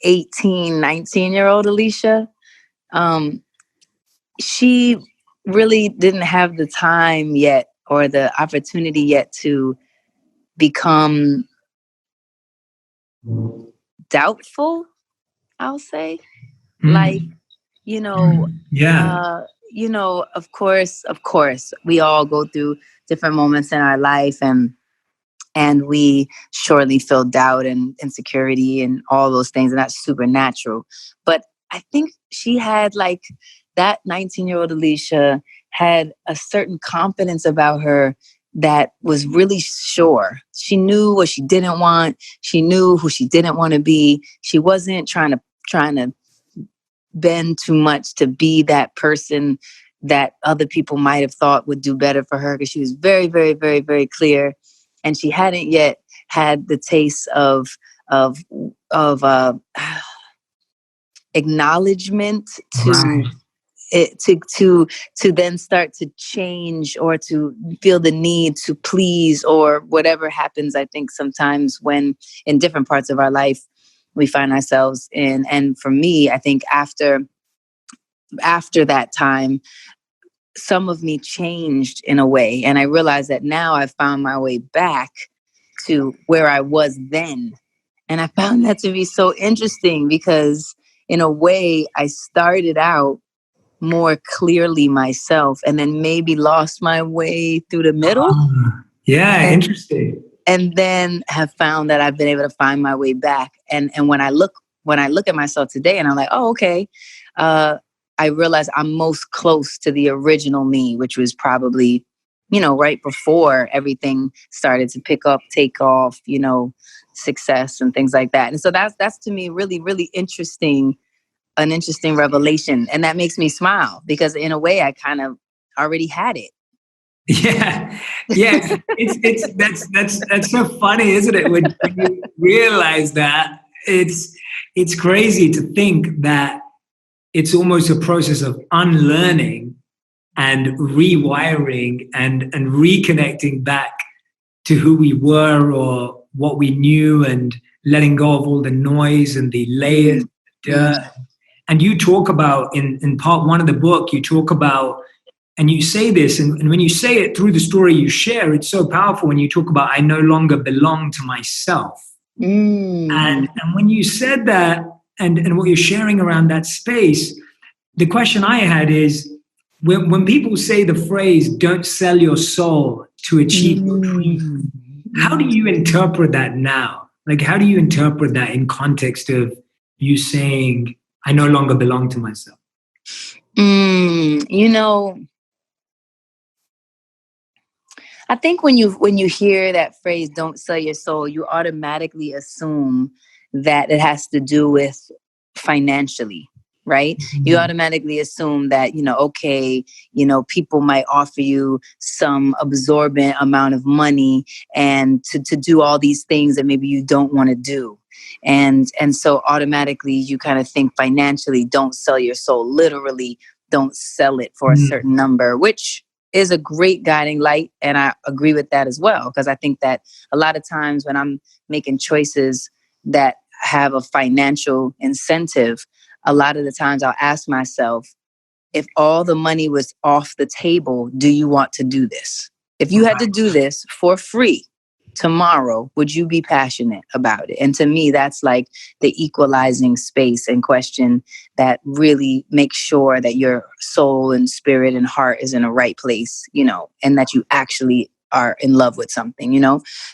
18, 19-year-old Alicia, she really didn't have the time yet or the opportunity yet to become doubtful, I'll say. Like, Yeah. Of course, we all go through different moments in our life, and we surely feel doubt and insecurity and all those things, and that's supernatural. But I think she had like that 19-year-old Alicia had a certain confidence about her that was really sure. She knew what she didn't want. She knew who she didn't want to be. She wasn't trying to bend too much to be that person that other people might have thought would do better for her, because she was very, very, very, very clear, and she hadn't yet had the taste of acknowledgement to Right. it to then start to change or to feel the need to please or whatever happens. I think sometimes when in different parts of our life we find ourselves in, and for me, I think after that time, some of me changed in a way, and I realized that now I've found my way back to where I was then. And I found that to be so interesting because in a way I started out more clearly myself and then maybe lost my way through the middle, Yeah, and interesting. then have found that I've been able to find my way back. And when I look at myself today and I'm like, oh, okay, I realize I'm most close to the original me, which was probably, right before everything started to pick up, take off, success and things like that. And so that's to me really, really interesting, an interesting revelation. And that makes me smile because in a way I kind of already had it. Yeah, yeah. That's so funny, isn't it? When you realize that, it's crazy to think that it's almost a process of unlearning and rewiring and reconnecting back to who we were or what we knew, and letting go of all the noise and the layers, the dirt. And you talk about in part one of the book, you talk about, and you say this, and when you say it through the story you share, it's so powerful when you talk about, I no longer belong to myself. And when you said that, and what you're sharing around that space, the question I had is, when people say the phrase, don't sell your soul to achieve your dream, how do you interpret that now? Like, how do you interpret that in context of you saying, I no longer belong to myself? I think when you hear that phrase, don't sell your soul, you automatically assume that it has to do with financially, right? Mm-hmm. You automatically assume that, okay, people might offer you some absorbent amount of money and to do all these things that maybe you don't want to do. And so automatically you kind of think financially, don't sell your soul, literally don't sell it for a certain number, which is a great guiding light. And I agree with that as well, because I think that a lot of times when I'm making choices that have a financial incentive, a lot of the times I'll ask myself, if all the money was off the table, do you want to do this? If you had to do this for free tomorrow, would you be passionate about it? And to me, that's like the equalizing space and question that really makes sure that your soul and spirit and heart is in the right place, and that you actually are in love with something,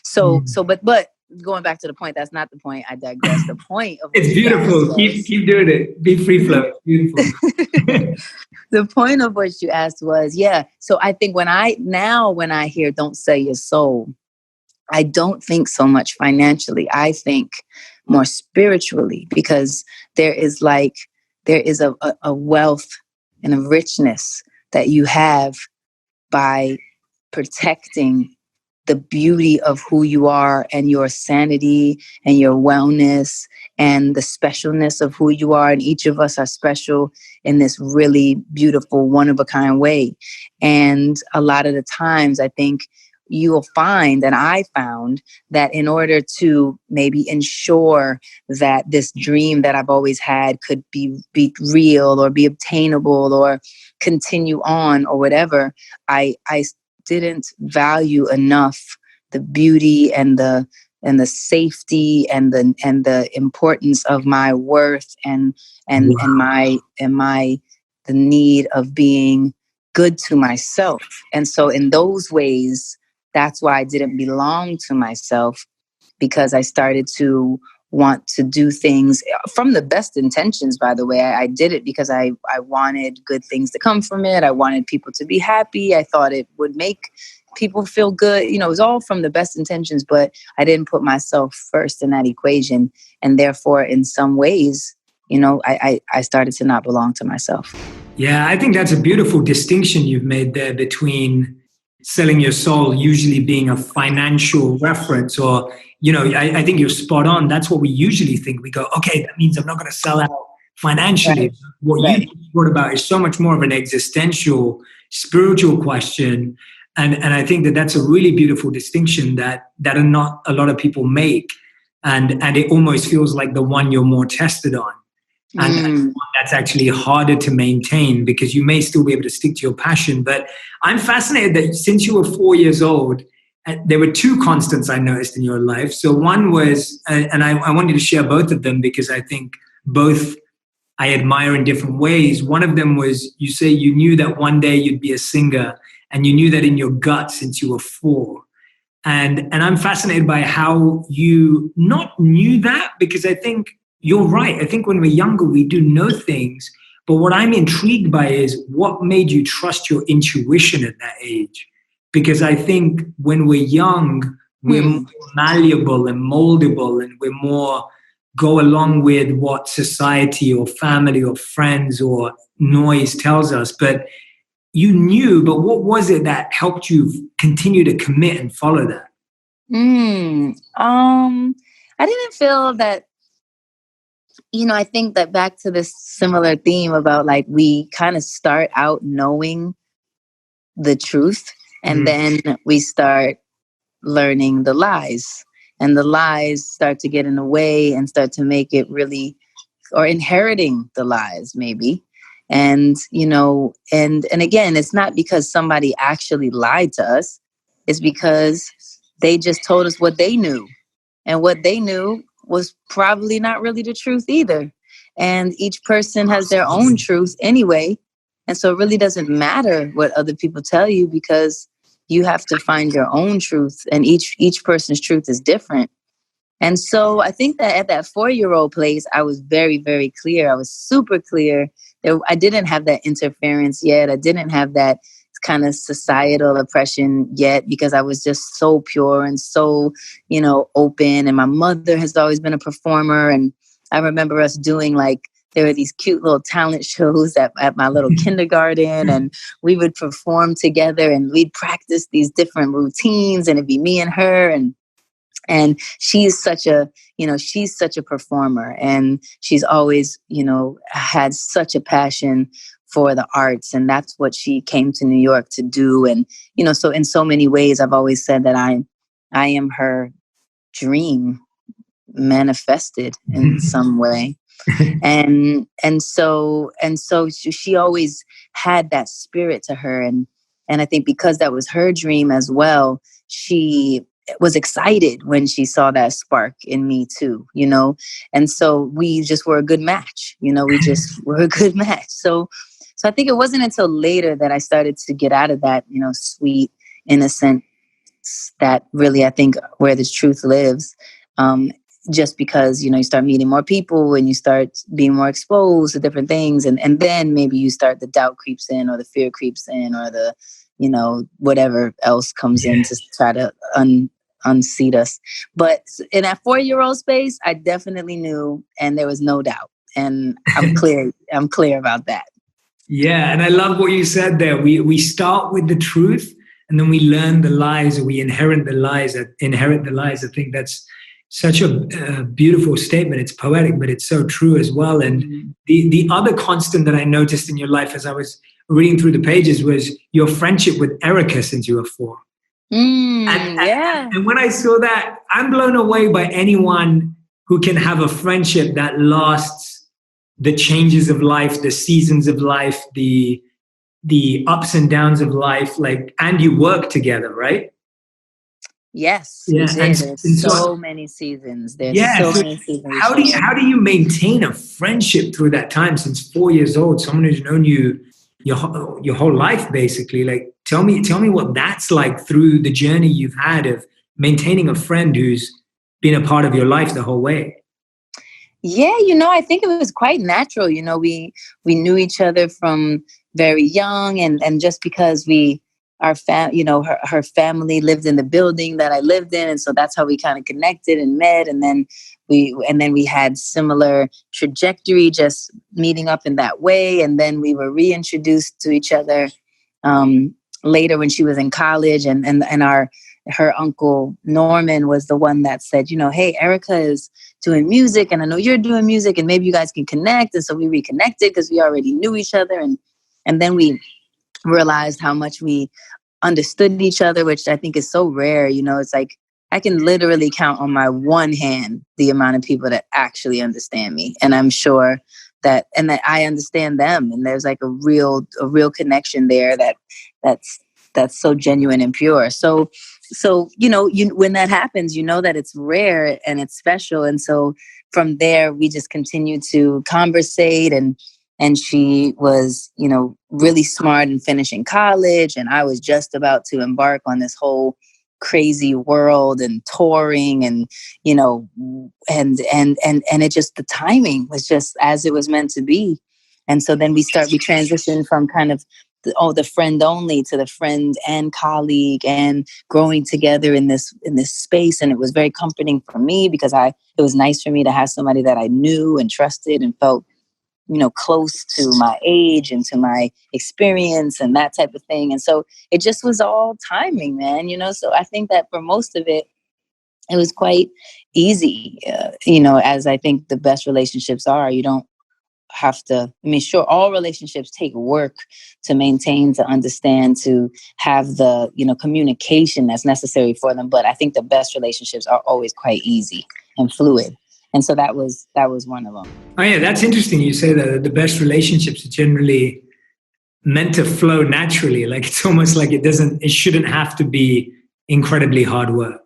So, but going back to the point, that's not the point. I digress. The point of it's beautiful. Keep doing it. Be free flow. Beautiful. The point of what you asked was, yeah. So I think when I hear don't sell your soul, I don't think so much financially. I think more spiritually, because there is a wealth and a richness that you have by protecting the beauty of who you are and your sanity and your wellness and the specialness of who you are. And each of us are special in this really beautiful, one of a kind way. And a lot of the times I think you will find, and I found, that in order to maybe ensure that this dream that I've always had could be real or be obtainable or continue on or whatever, I didn't value enough the beauty and the safety and the importance of my worth and my the need of being good to myself. And so in those ways, that's why I didn't belong to myself, because I started to want to do things from the best intentions, by the way. I did it because I wanted good things to come from it. I wanted people to be happy. I thought it would make people feel good. You know, it was all from the best intentions, but I didn't put myself first in that equation. And therefore, in some ways, I started to not belong to myself. Yeah, I think that's a beautiful distinction you've made there between selling your soul usually being a financial reference, or, I think you're spot on. That's what we usually think. We go, okay, that means I'm not going to sell out financially. Right. What Right. you wrote about is so much more of an existential, spiritual question. And I think that that's a really beautiful distinction that are not a lot of people make. And it almost feels like the one you're more tested on. And that's actually harder to maintain, because you may still be able to stick to your passion. But I'm fascinated that since you were 4 years old, there were two constants I noticed in your life. So one was, and I wanted to share both of them because I think both I admire in different ways. One of them was, you say you knew that one day you'd be a singer, and you knew that in your gut since you were 4. And I'm fascinated by how you not knew that, because I think you're right. I think when we're younger, we do know things. But what I'm intrigued by is what made you trust your intuition at that age? Because I think when we're young, we're more malleable and moldable, and we're more go along with what society or family or friends or noise tells us. But you knew, but what was it that helped you continue to commit and follow that? I didn't feel that, I think that back to this similar theme about, like, we kind of start out knowing the truth, and then we start learning the lies, and the lies start to get in the way and start to make it really, or inheriting the lies maybe. And, and again, it's not because somebody actually lied to us. It's because they just told us what they knew. And what they knew was probably not really the truth either. And each person has their own truth anyway. And so it really doesn't matter what other people tell you, because you have to find your own truth. And each person's truth is different. And so I think that at that 4-year-old place, I was very, very clear. I was super clear. I didn't have that interference yet. I didn't have that kind of societal oppression yet, because I was just so pure and so, open. And my mother has always been a performer. And I remember us doing, like, there were these cute little talent shows at my little kindergarten, and we would perform together, and we'd practice these different routines, and it'd be me and her. And she's such a performer, and she's always, had such a passion for the arts, and that's what she came to New York to do. And, so in so many ways, I've always said that I am her dream manifested in some way. And so she always had that spirit to her. And I think because that was her dream as well, she was excited when she saw that spark in me too, and so we just were a good match, we just were a good match. So I think it wasn't until later that I started to get out of that, sweet, innocent, that really, I think, where the truth lives. Just because, you start meeting more people and you start being more exposed to different things. And then maybe you start, the doubt creeps in, or the fear creeps in, or the, whatever else comes in to try to unseat us. But in that 4-year-old space, I definitely knew, and there was no doubt. And I'm clear about that. Yeah, and I love what you said there. We start with the truth, and then we learn the lies, or we inherit the lies. I think that's such a beautiful statement. It's poetic, but it's so true as well. And the other constant that I noticed in your life as I was reading through the pages was your friendship with Erica since you were 4. Yeah. And when I saw that, I'm blown away by anyone who can have a friendship that lasts the changes of life, the seasons of life, the ups and downs of life, like, and you work together, right? Yes, we Yeah, did. There's and so so many seasons. There's yeah. so So many seasons we shared. how do you maintain a friendship through that time since 4 years old? Someone who's known you your whole life, basically. Like, tell me what that's like through the journey you've had of maintaining a friend who's been a part of your life the whole way. Yeah, I think it was quite natural. We knew each other from very young, and just because her family lived in the building that I lived in, and so that's how we kind of connected and met, and then we had similar trajectory, just meeting up in that way, and then we were reintroduced to each other um, later when she was in college, and her uncle Norman was the one that said, hey, Erica is doing music, and I know you're doing music, and maybe you guys can connect. And so we reconnected because we already knew each other, and then we realized how much we understood each other, which I think is so rare. It's like I can literally count on my one hand the amount of people that actually understand me, and I'm sure that I understand them, and there's like a real connection there that's that's so genuine and pure. So when that happens, that it's rare and it's special, and so from there we just continue to conversate, and she was really smart in finishing college, and I was just about to embark on this whole crazy world and touring, and it just, the timing was just as it was meant to be. And so then we transitioned from kind of the friend only to the friend and colleague, and growing together in this space. And it was very comforting for me because it was nice for me to have somebody that I knew and trusted and felt close to my age and to my experience and that type of thing. And so it just was all timing, man. So I think that for most of it, it was quite easy, as I think the best relationships are. You don't have to, I mean, sure, all relationships take work to maintain, to understand, to have the, communication that's necessary for them. But I think the best relationships are always quite easy and fluid. And so that was one of them. Oh yeah, that's interesting. You say that the best relationships are generally meant to flow naturally. Like, it's almost like it shouldn't have to be incredibly hard work.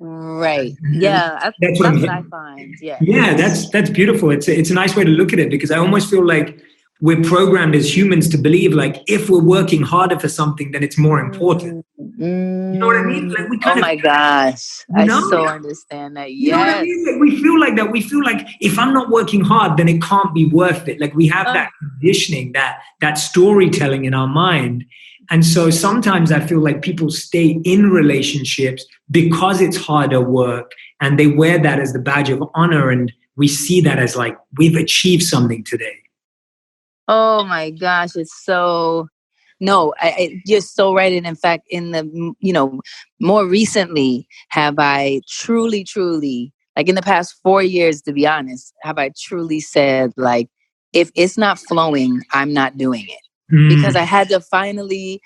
Right. And Yeah. that's what I'm That's what I hearing. find. Yes. Yeah, that's beautiful. It's a nice way to look at it, because I almost feel like we're programmed as humans to believe, like, if we're working harder for something, then it's more important. You know what I mean? Like, we Oh kind of, my gosh. you I know, so understand that. you know what I Yes. mean? Like, we feel like that. We feel like if I'm not working hard, then it can't be worth it. Like, we have Uh, that conditioning, that storytelling in our mind. And so sometimes I feel like people stay in relationships because it's harder work, and they wear that as the badge of honor. And we see that as like, we've achieved something today. oh my gosh. It's so, no, you're so right. And in fact, more recently, have I truly, truly, like in the past 4 years, to be honest, have I truly said, like, if it's not flowing, I'm not doing it. Because I Mm, had to finally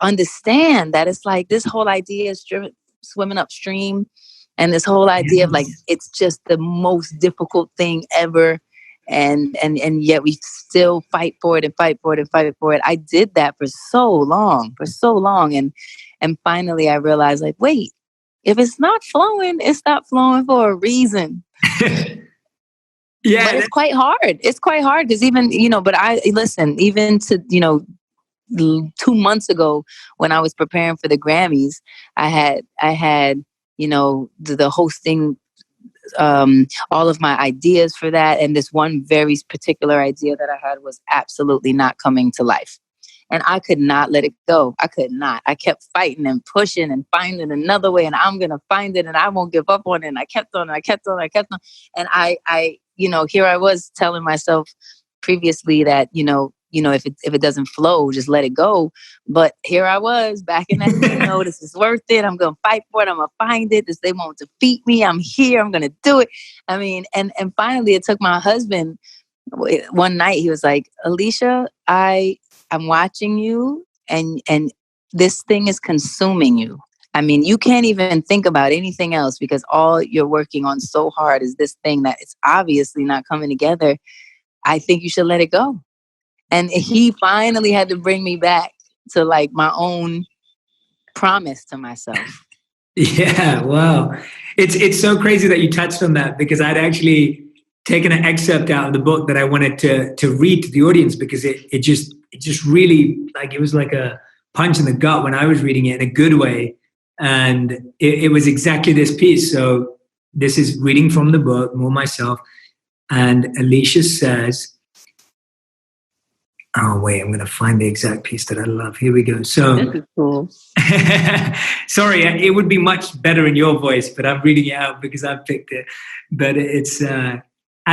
understand that it's like this whole idea is swimming upstream, and this whole idea of like yes. it's just the most difficult thing ever, and yet we still fight for it and fight for it and fight for it. I did that for so long, and finally I realized, like, wait, if it's not flowing, it's not flowing for a reason. But Yeah. it's quite hard. It's quite hard because even, but I listen, even to, 2 months ago when I was preparing for the Grammys, I had the hosting, all of my ideas for that, and this one very particular idea that I had was absolutely not coming to life. And I could not let it go. I could not. I kept fighting and pushing and finding another way, and I'm gonna find it, and I won't give up on it. And I kept on, and I kept on, and I kept on, and here I was telling myself previously that if it doesn't flow, just let it go. But here I was back in that thing. No, this is worth it. I'm gonna fight for it. I'm gonna find it. They won't defeat me. I'm here. I'm gonna do it. I mean, and finally, it took my husband one night. He was like, Alicia, I'm watching you, and this thing is consuming you. I mean, you can't even think about anything else because all you're working on so hard is this thing that it's obviously not coming together. I think you should let it go. And he finally had to bring me back to like my own promise to myself. Yeah, wow. It's so crazy that you touched on that, because I'd actually taken an excerpt out of the book that I wanted to read to the audience, because it just really, like, it was like a punch in the gut when I was reading it in a good way. And it was exactly this piece. So this is reading from the book, More Myself. And Alicia says, oh wait, I'm going to find the exact piece that I love. Here we go. So This is cool. sorry, it would be much better in your voice, but I'm reading it out because I picked it. But it's at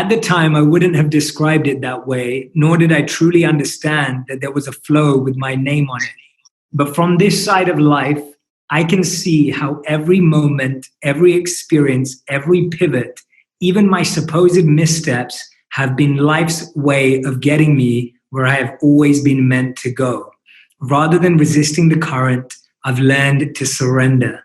the time I wouldn't have described it that way, nor did I truly understand that there was a flow with my name on it. But from this side of life, I can see how every moment, every experience, every pivot, even my supposed missteps, have been life's way of getting me where I have always been meant to go. Rather than resisting the current, I've learned to surrender.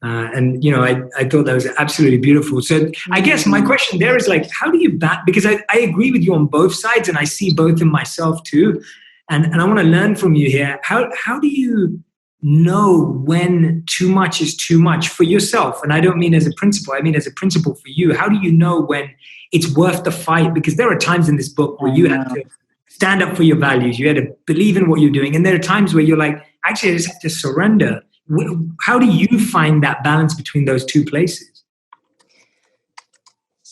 And, I thought that was absolutely beautiful. So I guess my question there is, like, how do you because I agree with you on both sides, and I see both in myself too. And I want to learn from you here. How do you know when too much is too much for yourself? And I don't mean as a principle, I mean as a principle for you. How do you know when it's worth the fight? Because there are times in this book where you have to stand up for your values. You had to believe in what you're doing. And there are times where you're like, actually, I just have to surrender. How do you find that balance between those two places?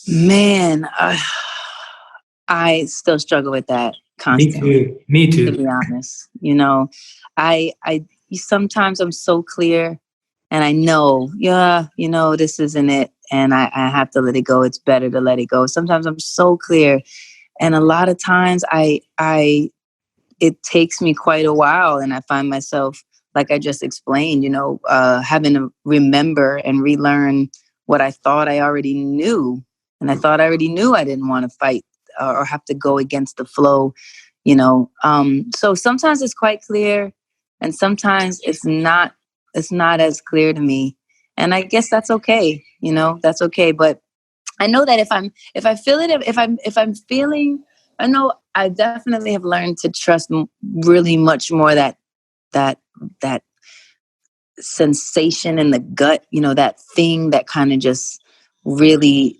Man, I still struggle with that constantly. Me too. To be honest, I sometimes I'm so clear, and I know, this isn't it, and I have to let it go. It's better to let it go. Sometimes I'm so clear, and a lot of times it takes me quite a while, and I find myself, like I just explained, having to remember and relearn what I thought I already knew. And I thought I already knew I didn't want to fight or have to go against the flow, So sometimes it's quite clear, and sometimes it's not as clear to me. And I guess that's okay, that's okay. But I know that if I feel it, if I'm feeling, I know I definitely have learned to trust really much more that sensation in the gut, that thing that kind of just really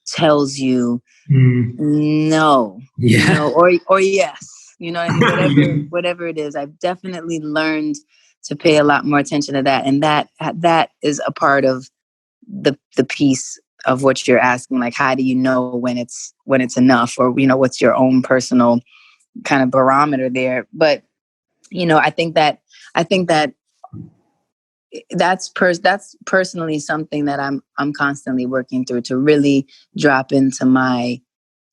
tells you no, or yes, whatever it is. I've definitely learned to pay a lot more attention to that, and that is a part of the piece of what you're asking. Like, how do you know when it's enough, or what's your own personal kind of barometer there? But I think that that's personally something that I'm constantly working through, to really drop into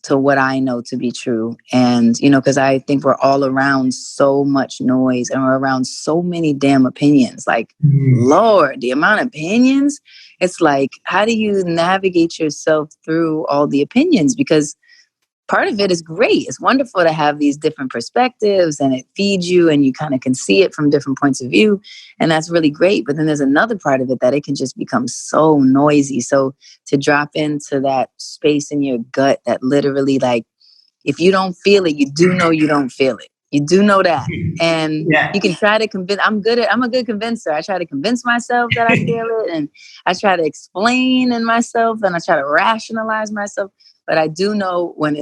to what I know to be true. And, because I think we're all around so much noise, and we're around so many damn opinions. Like, Lord, the amount of opinions, it's like, how do you navigate yourself through all the opinions? Because part of it is great. It's wonderful to have these different perspectives, and it feeds you, and you kind of can see it from different points of view. And that's really great. But then there's another part of it that it can just become so noisy. So to drop into that space in your gut that literally, like, if you don't feel it, you do know you don't feel it. You do know that. And you can try to convince. I'm a good convincer. I try to convince myself that I feel it, and I try to explain in myself, and I try to rationalize myself. But I do know when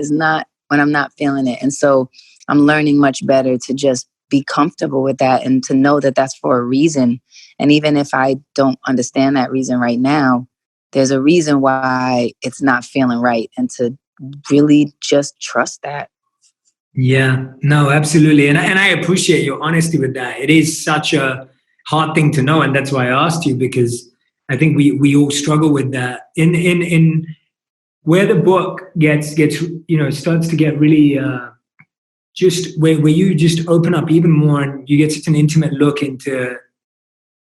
I'm not feeling it. And so I'm learning much better to just be comfortable with that, and to know that that's for a reason. And even if I don't understand that reason right now, there's a reason why it's not feeling right, and to really just trust that. Yeah, no, absolutely. And I appreciate your honesty with that. It is such a hard thing to know. And that's why I asked you, because I think we all struggle with that. In where the book gets starts to get really just where you just open up even more, and you get such an intimate look into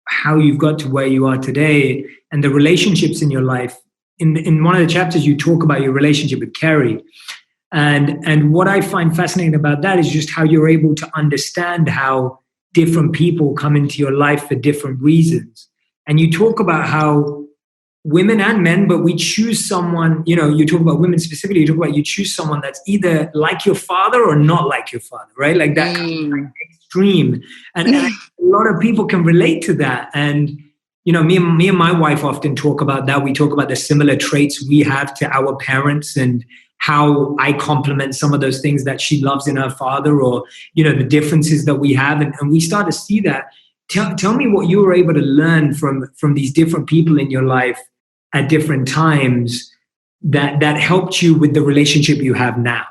how you've got to where you are today and the relationships in your life. In one of the chapters, you talk about your relationship with Carrie. And what I find fascinating about that is just how you're able to understand how different people come into your life for different reasons. And you talk about how women and men, but we choose someone, you talk about women specifically, you talk about you choose someone that's either like your father or not like your father, right? Like that kind of like extreme. And a lot of people can relate to that. And, me and my wife often talk about that. We talk about the similar traits we have to our parents and how I complement some of those things that she loves in her father, or, the differences that we have. And we start to see that. Tell me what you were able to learn from these different people in your life at different times that helped you with the relationship you have now,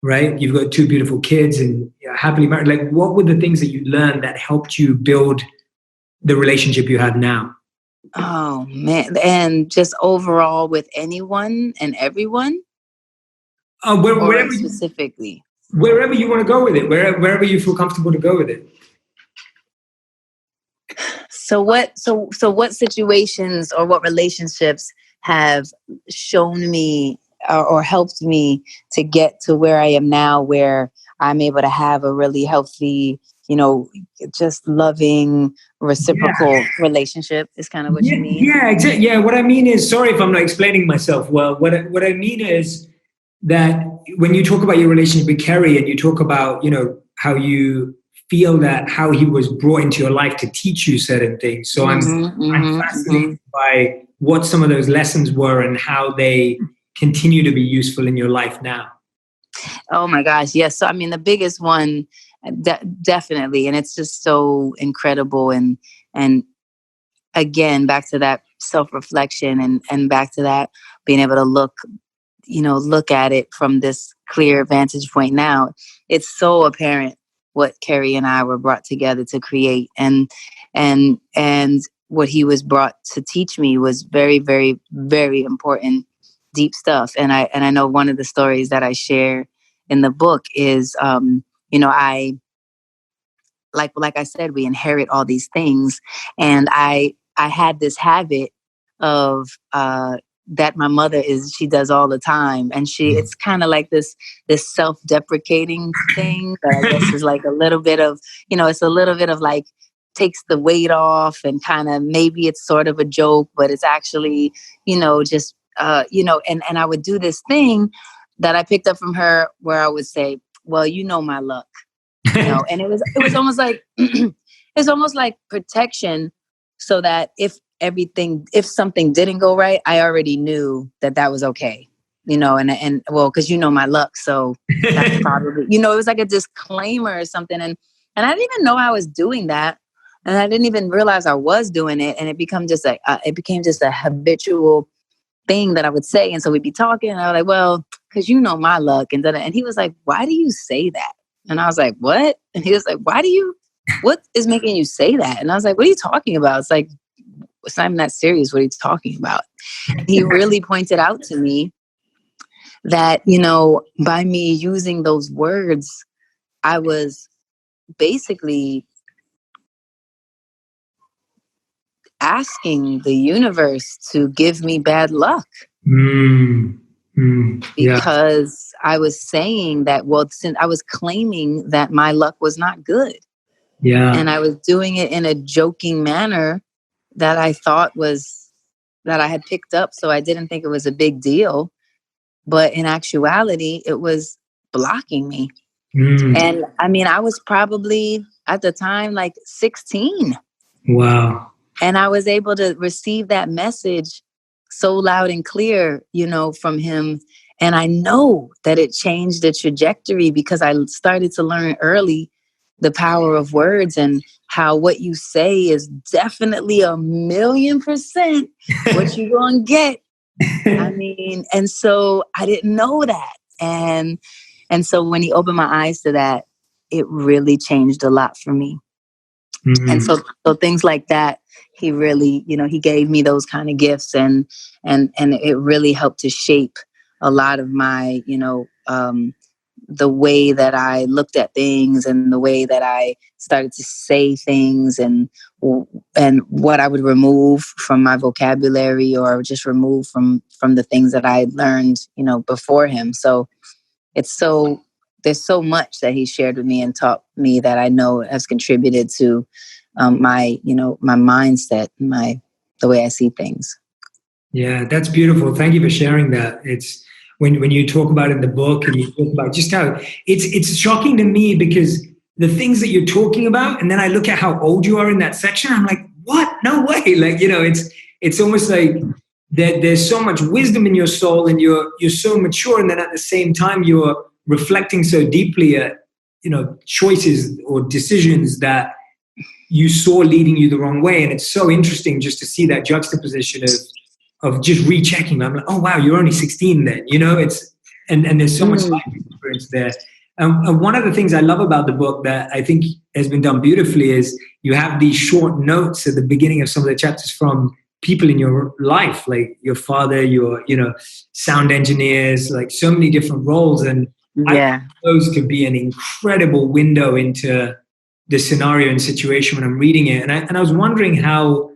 right? You've got two beautiful kids and you're happily married. Like, what were the things that you learned that helped you build the relationship you have now? Oh man. And just overall with anyone and everyone, or specifically? Wherever you want to go with it, wherever you feel comfortable to go with it. So what situations or what relationships have shown me or helped me to get to where I am now, where I'm able to have a really healthy, just loving, reciprocal relationship is kind of what you mean? Yeah, exactly. Yeah, what I mean is, sorry if I'm not explaining myself well. What I mean is that when you talk about your relationship with Kerry and you talk about, how you feel that how he was brought into your life to teach you certain things. So I'm fascinated by what some of those lessons were and how they continue to be useful in your life now. Oh my gosh, yes. So I mean, the biggest one, definitely, and it's just so incredible. And again, back to that self-reflection and back to that being able to look at it from this clear vantage point now. It's so apparent what Kerry and I were brought together to create, and what he was brought to teach me was very, very, very important, deep stuff. And I know one of the stories that I share in the book is, I like I said, we inherit all these things, and I had this habit of that my mother she does all the time, and it's kind of like this self-deprecating thing that I guess is like a little bit of, it's a little bit of like takes the weight off, and kind of maybe it's sort of a joke, but it's actually, just and I would do this thing that I picked up from her where I would say, well, my luck. And it was almost like it's almost like protection, so that if something didn't go right, I already knew that was okay, and well, because my luck, so that's probably, it was like a disclaimer or something. And I didn't even know I was doing that, and I didn't even realize I was doing it, and it became just a habitual thing that I would say. And so we'd be talking, and I was like, well, because my luck, and he was like, why do you say that? And I was like, what? And he was like, what is making you say that? And I was like, what are you talking about? It's like, it's not even that serious. What are you talking about? And he really pointed out to me that, by me using those words, I was basically asking the universe to give me bad luck. Because I was saying that, well, since I was claiming that my luck was not good. Yeah. And I was doing it in a joking manner that I thought that I had picked up. So I didn't think it was a big deal. But in actuality, it was blocking me. And I mean, I was probably at the time like 16. Wow. And I was able to receive that message so loud and clear, from him. And I know that it changed the trajectory because I started to learn early the power of words, and how what you say is definitely 1,000,000% what you're going to get. I mean, and so I didn't know that. And so when he opened my eyes to that, it really changed a lot for me. And so things like that, he really, he gave me those kind of gifts, and it really helped to shape a lot of my, the way that I looked at things, and the way that I started to say things, and what I would remove from my vocabulary, or just remove from the things that I learned, before him. So there's so much that he shared with me and taught me that I know has contributed to my, my mindset, the way I see things. Yeah, that's beautiful. Thank you for sharing that. It's when you talk about it in the book and you talk about just how it's shocking to me because the things that you're talking about, and then I look at how old you are in that section, I'm like, what? No way. Like, it's almost like there's so much wisdom in your soul and you're so mature, and then at the same time you're reflecting so deeply at, choices or decisions that you saw leading you the wrong way. And it's so interesting just to see that juxtaposition of just rechecking. I'm like, oh wow, you're only 16 then, it's, and there's so much life experience there. And one of the things I love about the book that I think has been done beautifully is you have these short notes at the beginning of some of the chapters from people in your life, like your father, your, sound engineers, like so many different roles. And I think Yeah. those could be an incredible window into the scenario and situation when I'm reading it. And I was wondering how,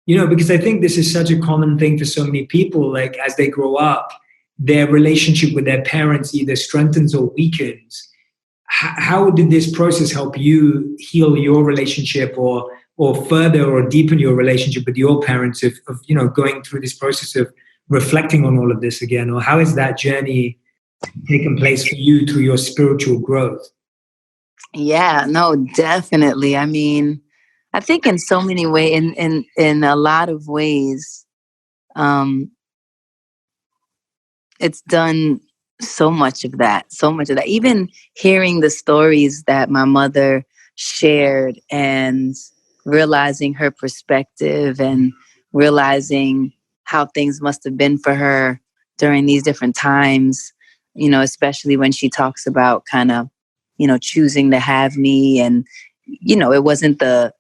because I think this is such a common thing for so many people, like as they grow up, their relationship with their parents either strengthens or weakens. How did this process help you heal your relationship or further or deepen your relationship with your parents of going through this process of reflecting on all of this again? Or how has that journey taken place for you through your spiritual growth? Yeah, no, definitely. I mean, I think in so many ways, in a lot of ways, um, it's done so much of that. Even hearing the stories that my mother shared and realizing her perspective and realizing how things must have been for her during these different times, especially when she talks about kind of, choosing to have me. And, it wasn't the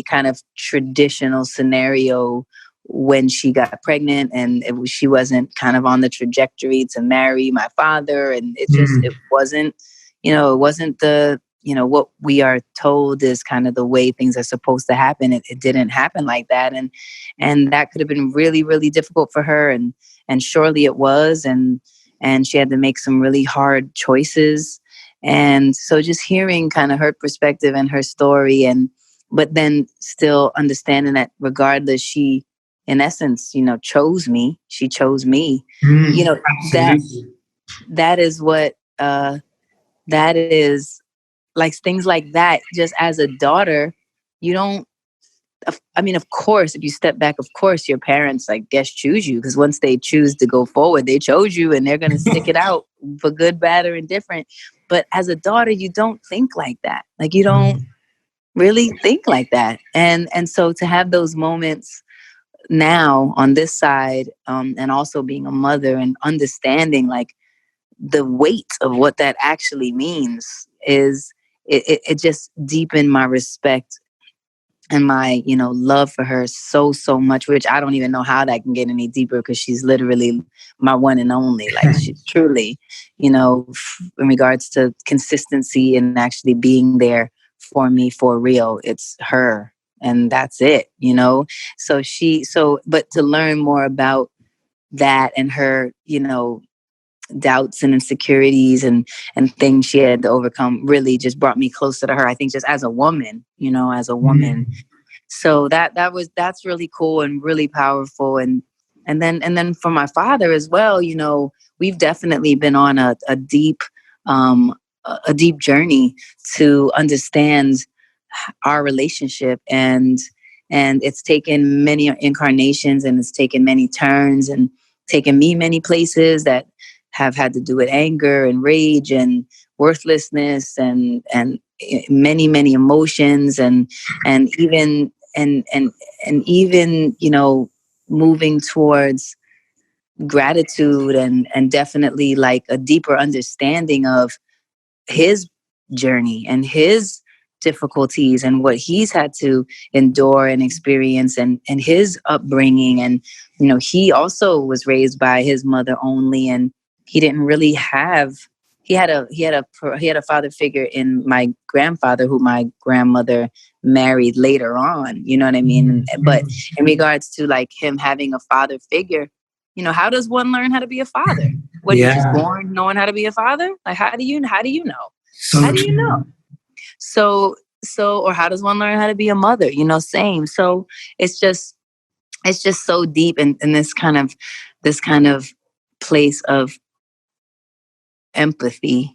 kind of traditional scenario when she got pregnant, and she wasn't kind of on the trajectory to marry my father, and it wasn't, it wasn't the, what we are told is kind of the way things are supposed to happen. It didn't happen like that, and that could have been really, really difficult for her, and surely it was, and she had to make some really hard choices. And so just hearing kind of her perspective and her story, and but then still understanding that regardless, she in essence, chose me. She chose me. you know that Absolutely. that is what that is, like things like that. Just as a daughter, you don't, I mean, of course, if you step back, of course your parents, I guess, choose you, because once they choose to go forward, they chose you and they're going to stick it out for good, bad, or indifferent. But as a daughter, you don't think like that. Like, you don't really think like that. And so to have those moments now on this side, and also being a mother and understanding like the weight of what that actually means, is it just deepened my respect and my, love for her so much, which I don't even know how that can get any deeper, because she's literally my one and only. Like, she truly, in regards to consistency and actually being there for me for real, it's her, and that's it. But to learn more about that and her, doubts and insecurities and things she had to overcome, really just brought me closer to her. I think just as a woman, as a woman. So that's really cool and really powerful. And then for my father as well, we've definitely been on a deep, um a deep journey to understand our relationship, and it's taken many incarnations, and it's taken many turns, and taken me many places that have had to do with anger and rage and worthlessness, and many emotions, and even and even, moving towards gratitude, and definitely like a deeper understanding of his journey and his difficulties and what he's had to endure and experience, and his upbringing. And he also was raised by his mother only, and he didn't really have, he had a father figure in my grandfather, who my grandmother married later on, you know what I mean? But in regards to like him having a father figure, how does one learn how to be a father? What, you just Yeah, born knowing how to be a father? Like, how do you know? How so do you know? true. So or how does one learn how to be a mother? Same. So it's just so deep in this kind of place of empathy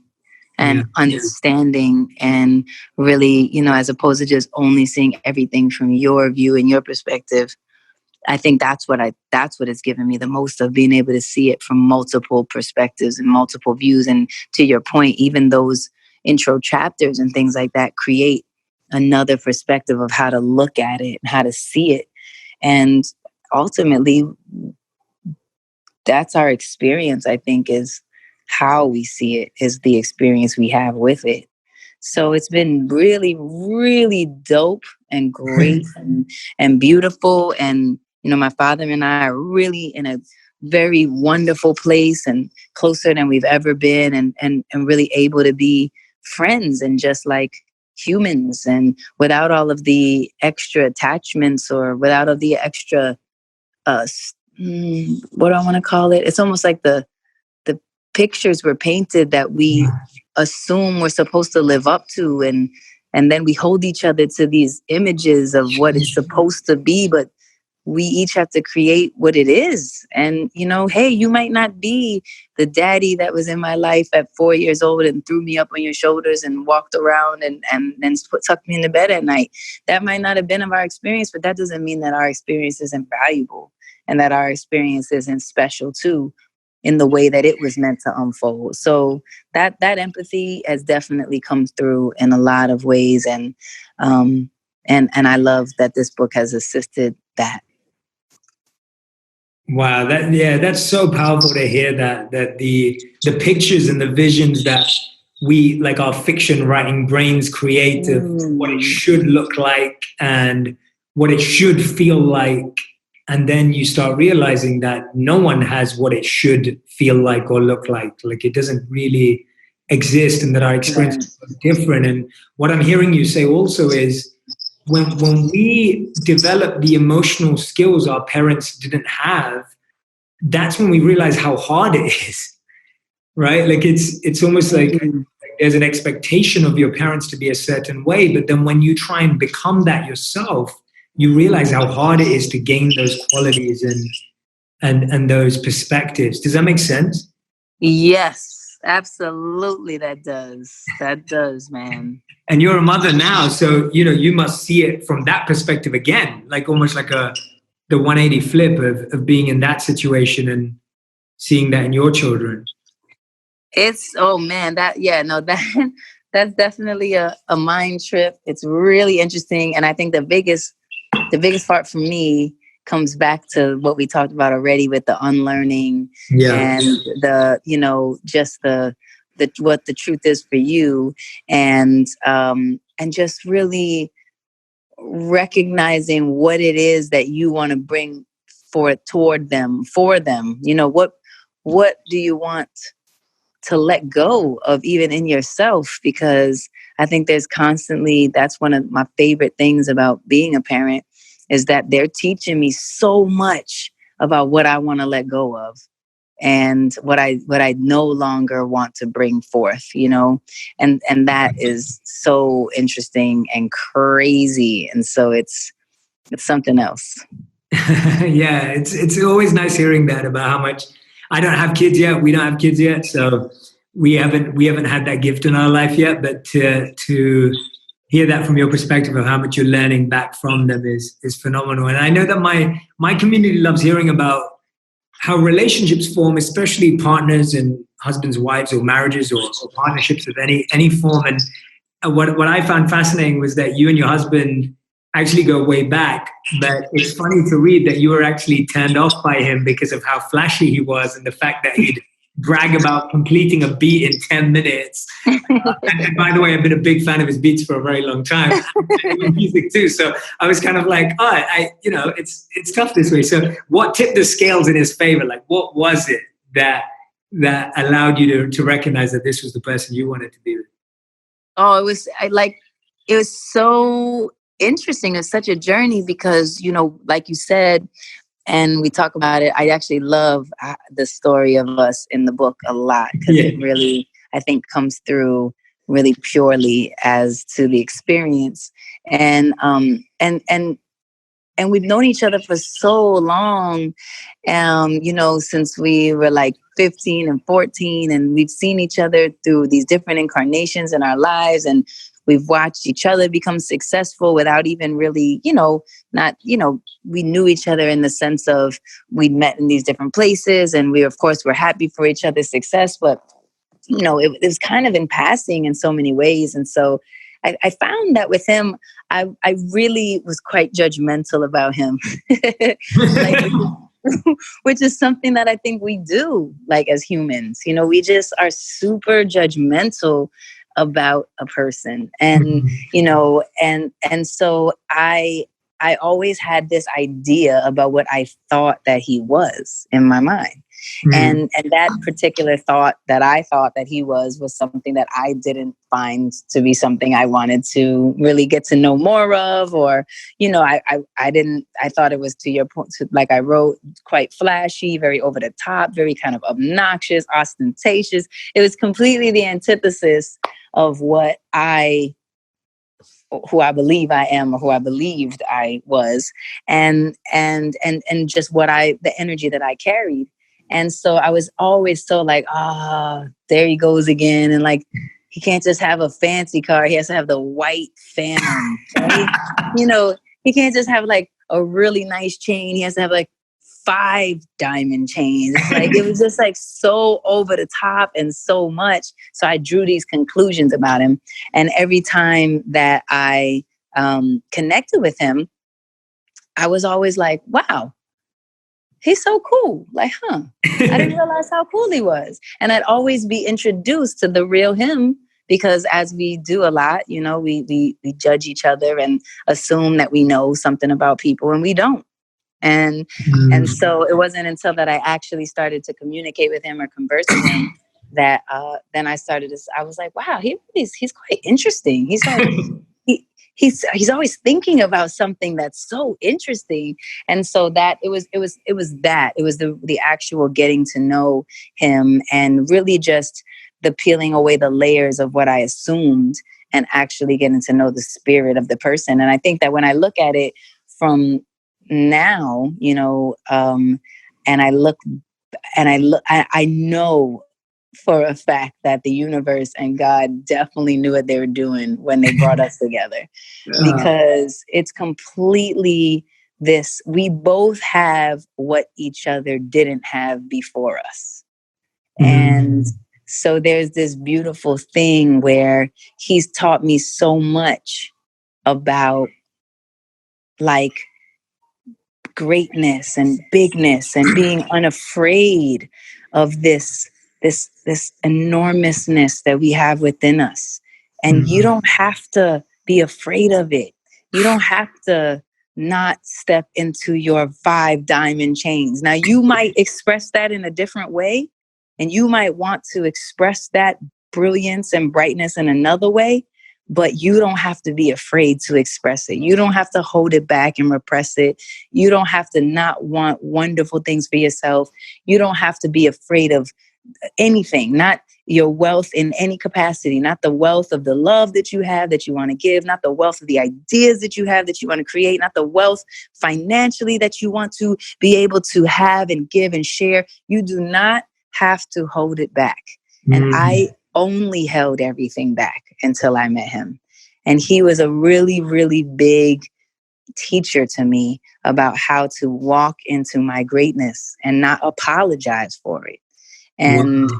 and understanding, and really, as opposed to just only seeing everything from your view and your perspective. I think that's what it's given me the most, of being able to see it from multiple perspectives and multiple views. And to your point, even those intro chapters and things like that create another perspective of how to look at it and how to see it. And ultimately, that's our experience, I think, is how we see it, is the experience we have with it. So it's been really, really dope and great and beautiful. And, my father and I are really in a very wonderful place, and closer than we've ever been, and really able to be friends and just like humans, and without all of the extra attachments, or without all the extra, what do I want to call it? It's almost like the pictures were painted that we assume we're supposed to live up to, and then we hold each other to these images of what it's supposed to be, but we each have to create what it is. And hey, you might not be the daddy that was in my life at 4 years old and threw me up on your shoulders and walked around and then tucked me in the bed at night. That might not have been of our experience, but that doesn't mean that our experience isn't valuable, and that our experience isn't special too, in the way that it was meant to unfold. So that empathy has definitely come through in a lot of ways. And I love that this book has assisted that. Wow, that's so powerful to hear that the pictures and the visions that we, like our fiction writing brains, create of what it should look like and what it should feel like. And then you start realizing that no one has what it should feel like or look like. Like it doesn't really exist, and that our experience is different. And what I'm hearing you say also is when we develop the emotional skills our parents didn't have, that's when we realize how hard it is, right? Like it's almost like there's an expectation of your parents to be a certain way, but then when you try and become that yourself, you realize how hard it is to gain those qualities and those perspectives. Does that make sense? Yes, absolutely. That does, man. And you're a mother now, so you must see it from that perspective again, like almost like the 180 flip of being in that situation and seeing that in your children. It's that's definitely a mind trip. It's really interesting, and I think the biggest part for me comes back to what we talked about already with the unlearning and the just the what the truth is for you, and just really recognizing what it is that you want to bring for them. What do you want to let go of, even in yourself? Because I think that's one of my favorite things about being a parent, is that they're teaching me so much about what I want to let go of, and what I no longer want to bring forth, and that is so interesting and crazy. And so it's something else. Yeah, it's always nice hearing that about how much. I don't have kids yet. We don't have kids yet, so we haven't had that gift in our life yet. But to hear that from your perspective of how much you're learning back from them is phenomenal. And I know that my community loves hearing about how relationships form, especially partners and husbands, wives, or marriages, or partnerships of any form. And what I found fascinating was that you and your husband actually go way back. But it's funny to read that you were actually turned off by him because of how flashy he was, and the fact that he'd brag about completing a beat in 10 minutes. And by the way, I've been a big fan of his beats for a very long time. And music too. So I was kind of like, it's tough this way. So what tipped the scales in his favor? Like, what was it that allowed you to recognize that this was the person you wanted to be with? Oh, it was so interesting. It's such a journey because, like you said, and we talk about it, I actually love the story of us in the book a lot, because it really, I think, comes through really purely as to the experience. And and we've known each other for so long, since we were like 15 and 14, and we've seen each other through these different incarnations in our lives, and we've watched each other become successful without even really, not, we knew each other in the sense of we'd met in these different places, and we, of course, were happy for each other's success, but it was kind of in passing in so many ways. And so I found that with him, I really was quite judgmental about him, like, which is something that I think we do, like, as humans. We just are super judgmental about a person, and and so I always had this idea about what I thought that he was in my mind. And that particular thought that I thought that he was something that I didn't find to be something I wanted to really get to know more of, or, I thought it was, to your point, like I wrote, quite flashy, very over the top, very kind of obnoxious, ostentatious. It was completely the antithesis of who I believe I am, or who I believed I was, and just the energy that I carried. And so I was always so like, there he goes again. And like, he can't just have a fancy car. He has to have the white Phantom, right? He can't just have like a really nice chain. He has to have like 5 diamond chains. It's like, it was just like so over the top and so much. So I drew these conclusions about him. And every time that I connected with him, I was always like, wow, he's so cool. Like, I didn't realize how cool he was. And I'd always be introduced to the real him, because as we do a lot, we judge each other and assume that we know something about people, and we don't. And so it wasn't until that I actually started to communicate with him or converse with him that then I was like, wow, he's quite interesting. He's like, he's always thinking about something that's so interesting. And so that it was the actual getting to know him, and really just the peeling away the layers of what I assumed, and actually getting to know the spirit of the person. And I think that when I look at it from now, and I know for a fact that the universe and God definitely knew what they were doing when they brought us together, because it's completely this, we both have what each other didn't have before us. And so there's this beautiful thing where he's taught me so much about, like, greatness and bigness, and being unafraid of this enormousness that we have within us. And you don't have to be afraid of it. You don't have to not step into your 5 diamond chains. Now, you might express that in a different way, and you might want to express that brilliance and brightness in another way, but you don't have to be afraid to express it. You don't have to hold it back and repress it. You don't have to not want wonderful things for yourself. You don't have to be afraid of anything, not your wealth in any capacity, not the wealth of the love that you have that you want to give, not the wealth of the ideas that you have that you want to create, not the wealth financially that you want to be able to have and give and share. You do not have to hold it back. And I only held everything back until I met him. And he was a really, really big teacher to me about how to walk into my greatness and not apologize for it. And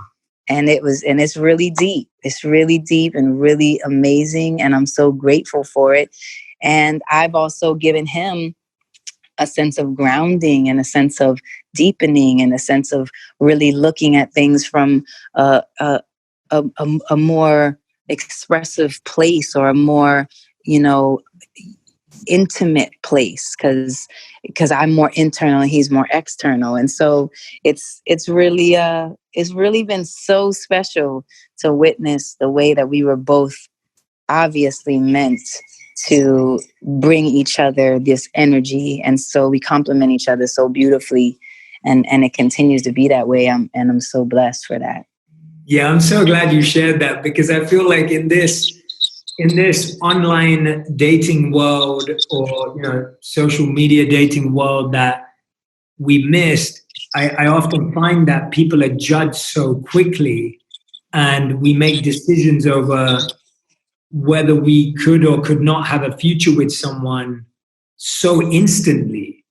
it's really deep. It's really deep and really amazing. And I'm so grateful for it. And I've also given him a sense of grounding, and a sense of deepening, and a sense of really looking at things from a more expressive place, or a more, intimate place, because I'm more internal and he's more external. And so it's really been so special to witness the way that we were both obviously meant to bring each other this energy. And so we complement each other so beautifully, and it continues to be that way. I'm so blessed for that. Yeah, I'm so glad you shared that, because I feel like in this online dating world, or social media dating world that we missed, I often find that people are judged so quickly, and we make decisions over whether we could or could not have a future with someone so instantly.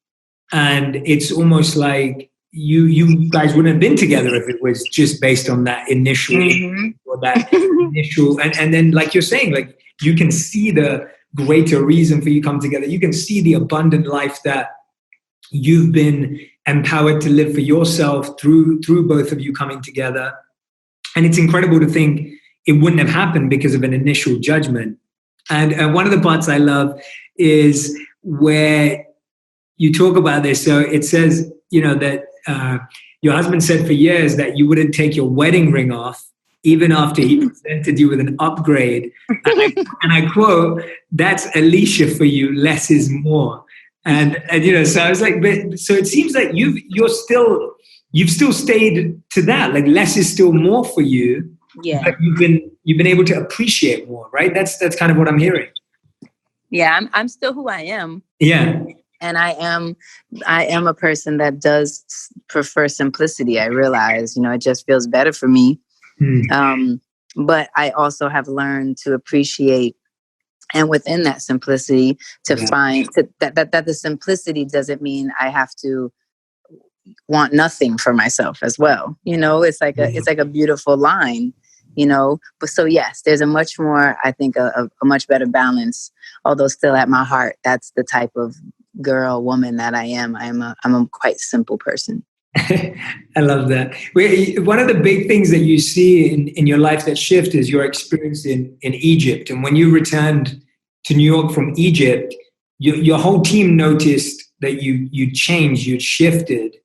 And it's almost like you guys wouldn't have been together if it was just based on that initial Mhm. or that initial, and then, like you're saying, like, you can see the greater reason for you come together. You can see the abundant life that you've been empowered to live for yourself through both of you coming together. And it's incredible to think it wouldn't have happened because of an initial judgment. And one of the parts I love is where you talk about this. So it says, that your husband said for years that you wouldn't take your wedding ring off, even after he presented you with an upgrade. And I quote, "That's Alicia for you. Less is more." And so I was like, but so it seems like you've still stayed to that. Like, less is still more for you, Yeah. but you've been able to appreciate more, right? That's kind of what I'm hearing. Yeah, I'm still who I am. Yeah. And I am a person that does prefer simplicity. I realize, it just feels better for me. Hmm. But I also have learned to appreciate, and within that simplicity, to Yeah. find that the simplicity doesn't mean I have to want nothing for myself as well. It's like a beautiful line. But so yes, there's a much more, I think, a much better balance. Although still at my heart, that's the type of girl, woman that I am. I'm a quite simple person. I love that. One of the big things that you see in your life that shift is your experience in Egypt. And when you returned to New York from Egypt, your whole team noticed that you changed, you shifted.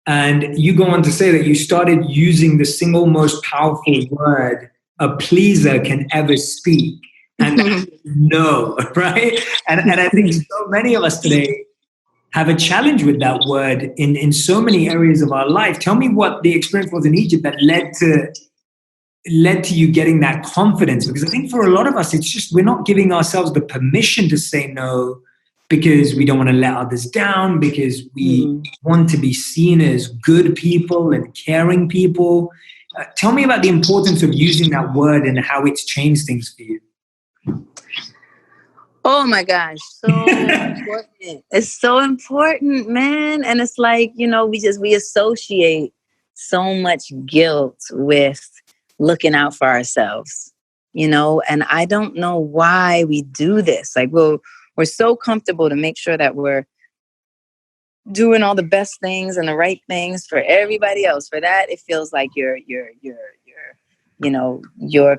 And you go on to say that you started using the single most powerful word a pleaser can ever speak. And that's no, right? And I think so many of us today have a challenge with that word in so many areas of our life. Tell me what the experience was in Egypt that led to you getting that confidence, because I think for a lot of us it's just we're not giving ourselves the permission to say no, because we don't want to let others down, because we Mhm. want to be seen as good people and caring people. Tell me about the importance of using that word and how it's changed things for you. Oh my gosh, so important. It's so important, man. And it's like, we associate so much guilt with looking out for ourselves, and I don't know why we do this. Like, we're so comfortable to make sure that we're doing all the best things and the right things for everybody else. For that, it feels like you're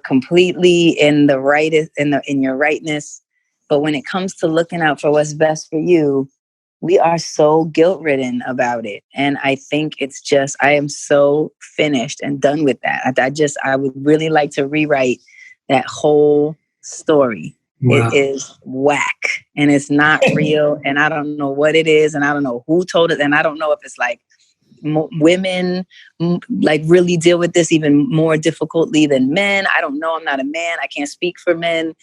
completely in the right, in your rightness. But when it comes to looking out for what's best for you, we are so guilt ridden about it. And I think it's just, I am so finished and done with that. I would really like to rewrite that whole story. It Wow. is whack and it's not real. And I don't know what it is. And I don't know who told it. And I don't know if it's like women like really deal with this even more difficultly than men. I don't know. I'm not a man. I can't speak for men.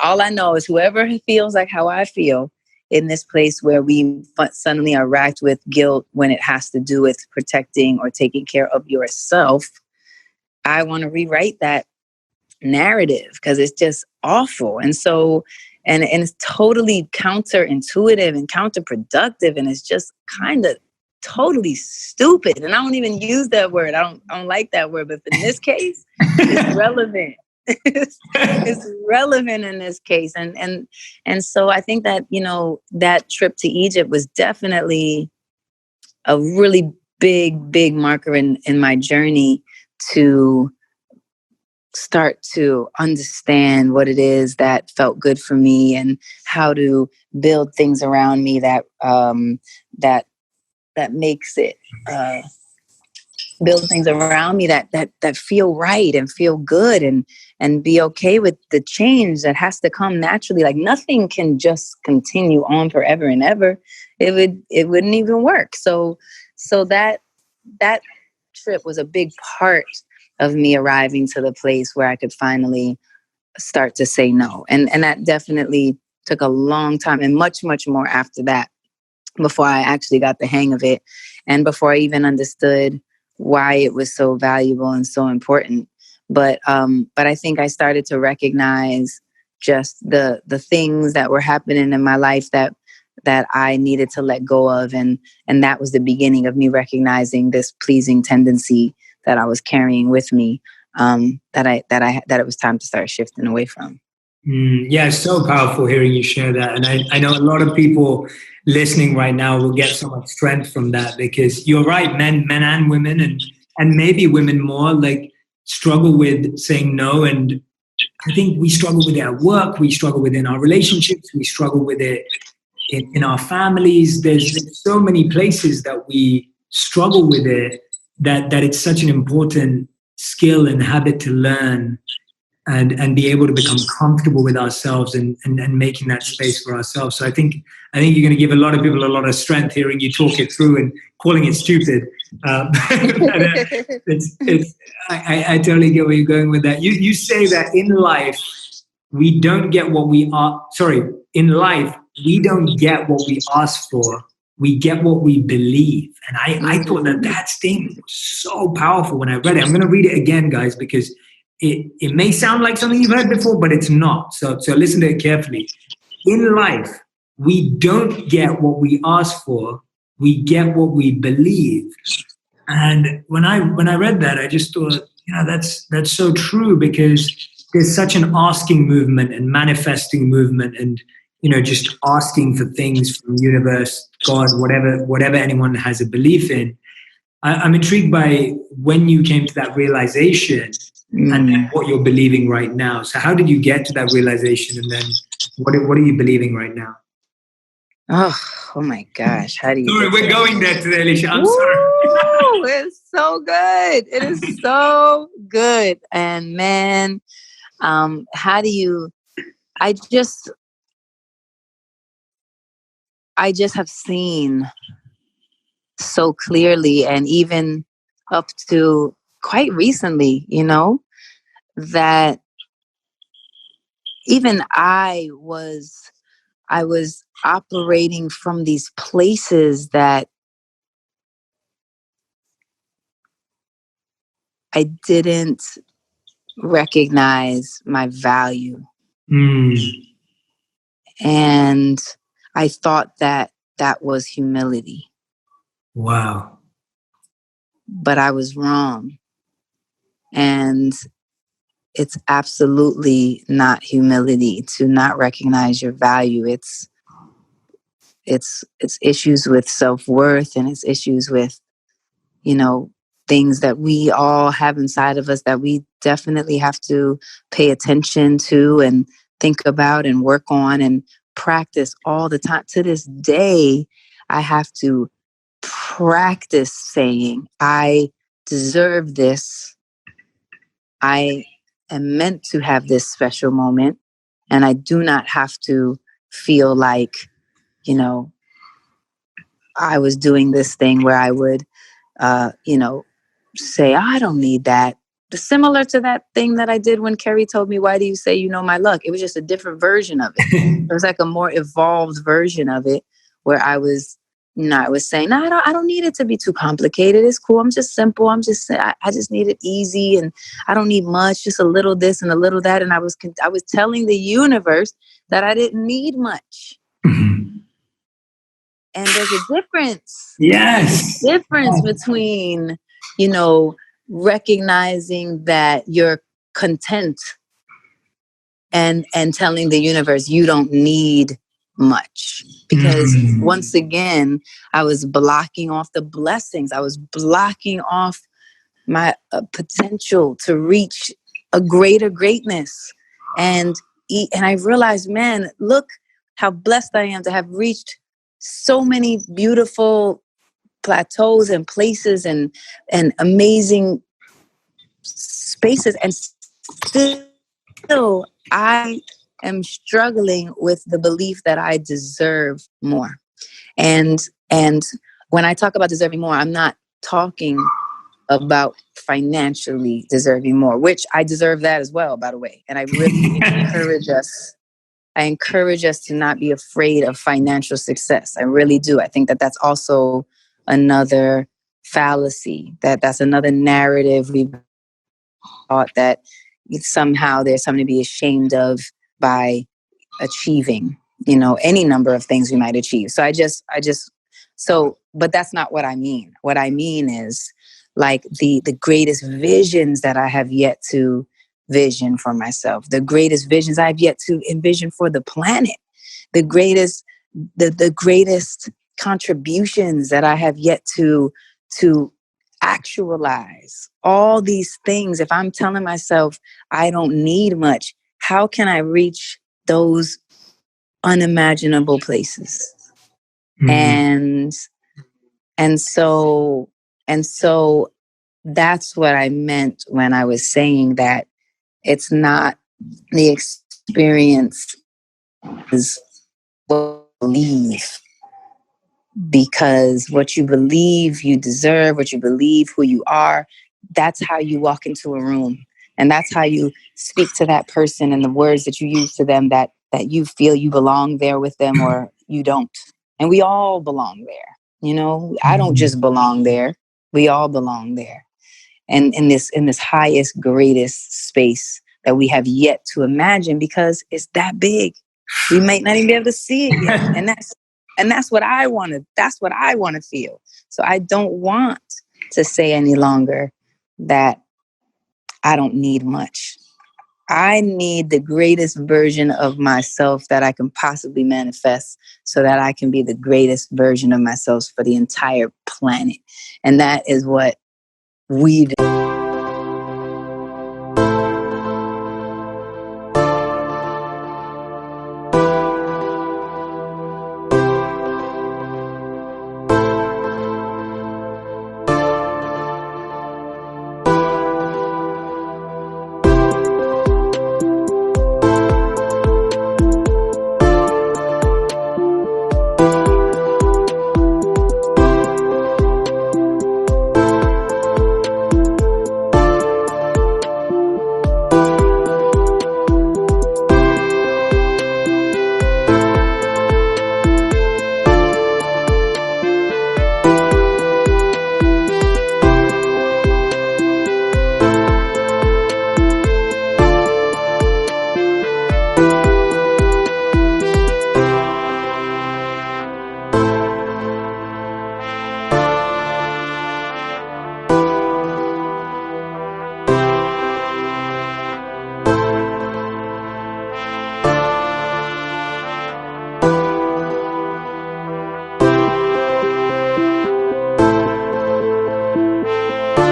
All I know is whoever feels like how I feel in this place where we suddenly are racked with guilt when it has to do with protecting or taking care of yourself, I want to rewrite that narrative because it's just awful. And so, and it's totally counterintuitive and counterproductive. And it's just kind of totally stupid. And I don't even use that word. I don't like that word, but in this case, it's relevant. It's relevant in this case. And so I think that, that trip to Egypt was definitely a really big marker in my journey to start to understand what it is that felt good for me and how to build things around me that makes it build things around me that feel right and feel good and be okay with the change that has to come naturally. Like nothing can just continue on forever and ever. It wouldn't even work. So that trip was a big part of me arriving to the place where I could finally start to say no. And that definitely took a long time, and much, much more after that, before I actually got the hang of it, and before I even understood why it was so valuable and so important. But I think I started to recognize just the things that were happening in my life that I needed to let go of, and that was the beginning of me recognizing this pleasing tendency that I was carrying with me, that it was time to start shifting away from. Yeah, it's so powerful hearing you share that. And I know a lot of people listening right now will get so much strength from that, because you're right, men and women, and maybe women more, like, struggle with saying no. And I think we struggle with it at work, we struggle with it in our relationships, we struggle with it in our families. There's so many places that we struggle with it, that it's such an important skill and habit to learn, and be able to become comfortable with ourselves, and making that space for ourselves. So I think you're going to give a lot of people a lot of strength hearing you talk it through and calling it stupid. It's I totally get where you're going with that. You say that in life we don't get what we are. Sorry, in life we don't get what we ask for. We get what we believe. And I thought that statement was so powerful when I read it. I'm going to read it again, guys, because it may sound like something you've heard before, but it's not. So listen to it carefully. In life, we don't get what we ask for. We get what we believe. And when I read that, I just thought, that's so true, because there's such an asking movement and manifesting movement, and just asking for things from universe, God, whatever anyone has a belief in. I'm intrigued by when you came to that realization, and then what you're believing right now. So how did you get to that realization, and then what are you believing right now? Oh my gosh. How do you Sorry, we're going there today, Alicia. I'm sorry. It's so good. It is so good. And man, how do you, I just have seen so clearly, and even up to quite recently, that even I was operating from these places that I didn't recognize my value. And I thought that was humility. Wow. But I was wrong. And it's absolutely not humility to not recognize your value. It's issues with self-worth, and it's issues with, things that we all have inside of us that we definitely have to pay attention to and think about and work on and practice all the time. To this day, I have to practice saying, I deserve this. I am meant to have this special moment, and I do not have to feel like, I was doing this thing where I would, say, I don't need that. Similar to that thing that I did when Kerry told me, why do you say you know my luck? It was just a different version of it. It was like a more evolved version of it, where I was, I was saying, no, I don't need it to be too complicated. It's cool. I'm just simple. I just need it easy, and I don't need much, just a little this and a little that. And I was telling the universe that I didn't need much. And there's a difference. Yes. There's a difference between, recognizing that you're content and telling the universe you don't need much. Because once again, I was blocking off the blessings. I was blocking off my potential to reach a greater greatness. And I realized, man, look how blessed I am to have reached so many beautiful plateaus and places and amazing spaces, and still I am struggling with the belief that I deserve more. And when I talk about deserving more, I'm not talking about financially deserving more, which I deserve that as well, by the way. And I really encourage us to not be afraid of financial success. I really do. I think that that's also another fallacy, that's another narrative we've thought that somehow there's something to be ashamed of by achieving, any number of things we might achieve. But that's not what I mean. What I mean is like the greatest visions that I have yet to vision for myself, the greatest visions I've yet to envision for the planet, the greatest contributions that I have yet to actualize. All these things, if I'm telling myself I don't need much, how can I reach those unimaginable places? Mm-hmm. And so that's what I meant when I was saying that it's not the experience is what you believe, because what you believe you deserve, what you believe who you are, that's how you walk into a room, and that's how you speak to that person, and the words that you use to them that you feel you belong there with them or you don't. And we all belong there. I don't just belong there. We all belong there. And in this highest, greatest space that we have yet to imagine, because it's that big. We might not even be able to see it yet. And that's what I want to feel. So I don't want to say any longer that I don't need much. I need the greatest version of myself that I can possibly manifest, so that I can be the greatest version of myself for the entire planet. And that is what we do.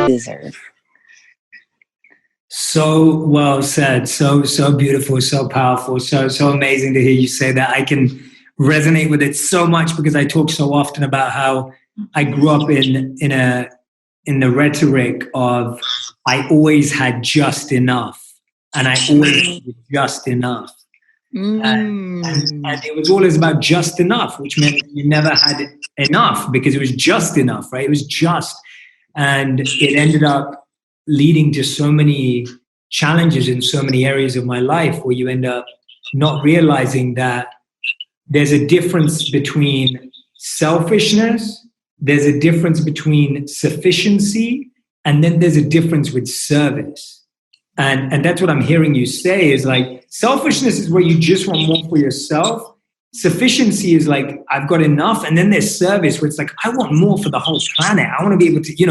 Deserve. So well said. So beautiful, so powerful, so amazing to hear you say that. I can resonate with it so much, because I talk so often about how I grew up in the rhetoric of I always had just enough, and I always had just enough. And it was always about just enough, which meant you never had enough because it was just enough, right? It was just. And it ended up leading to so many challenges in so many areas of my life, where you end up not realizing that there's a difference between selfishness, there's a difference between sufficiency, and then there's a difference with service. And that's what I'm hearing you say is like, selfishness is where you just want more for yourself. Sufficiency is like, I've got enough. And then there's service, where it's like, I want more for the whole planet. I want to be able to, give